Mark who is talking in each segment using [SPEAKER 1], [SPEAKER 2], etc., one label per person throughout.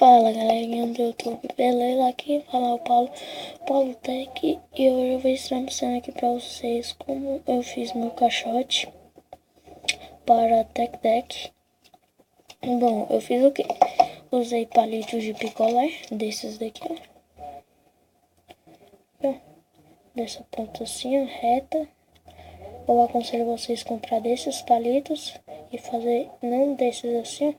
[SPEAKER 1] Fala galerinha do YouTube, beleza? Aqui fala o Paulo Tech, e hoje eu vou estar mostrando aqui pra vocês como eu fiz meu caixote para Tech Deck. Bom, eu fiz o que? Usei palitos de picolé, desses daqui, ó. Dessa ponta assim, ó, reta. Eu aconselho vocês comprar desses palitos e fazer não desses assim, ó.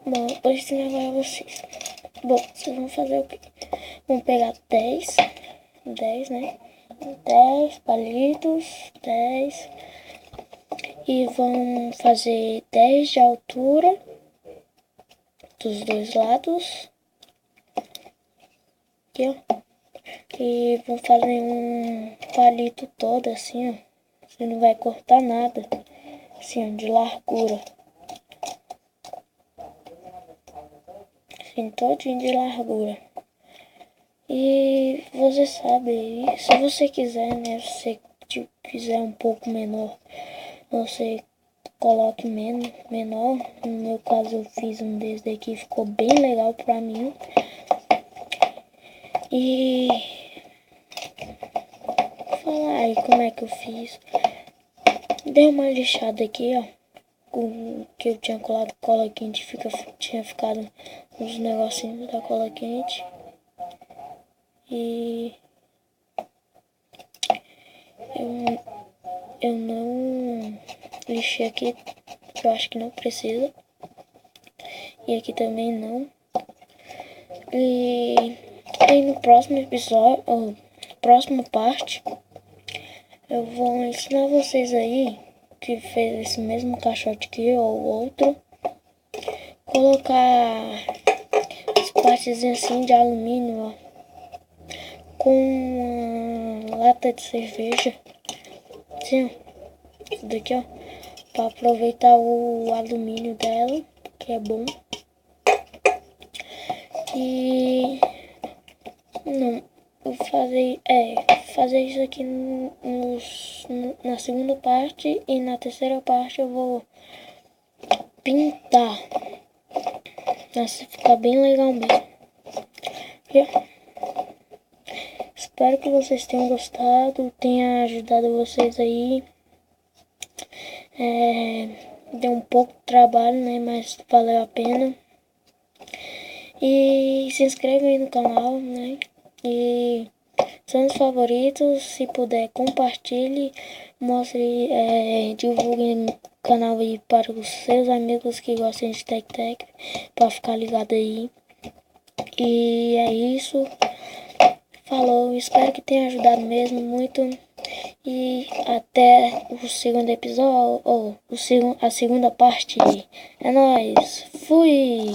[SPEAKER 1] Bom, vou ensinar agora vocês. Bom, vocês vão fazer o quê? Vão pegar 10, né? 10 palitos, 10. E vão fazer 10 de altura dos dois lados. Aqui, ó. E vão fazer um palito todo assim, ó. Você não vai cortar nada. Assim, ó, de largura. Assim, todinho de largura. E você sabe, se você quiser, né, se você quiser um pouco menor, você coloque menor. No meu caso eu fiz um desse daqui, ficou bem legal pra mim. E falar aí como é que eu fiz. Dei uma lixada aqui, ó, com que eu tinha colado cola quente, tinha ficado uns negocinhos da cola quente. E eu não lixei aqui, porque eu acho que não precisa. E aqui também não. E aí no próximo episódio, ou próxima parte, eu vou ensinar vocês aí, que fez esse mesmo caixote aqui ou outro, colocar as partes assim de alumínio, ó, com uma lata de cerveja, assim, ó, isso daqui, ó, para aproveitar o alumínio dela, que é bom. E não, vou fazer isso aqui na segunda parte, e na terceira parte eu vou pintar. Nossa, fica bem legal mesmo. Espero que vocês tenham gostado, tenha ajudado vocês aí. Deu um pouco de trabalho, né, mas valeu a pena. E se inscreva aí no canal, né, e são os favoritos. Se puder, compartilhe, mostre, divulgue o canal aí para os seus amigos que gostam de Tech para ficar ligado aí. E é isso. Falou, espero que tenha ajudado mesmo muito. E até o segundo episódio, ou a segunda parte. É nóis, fui!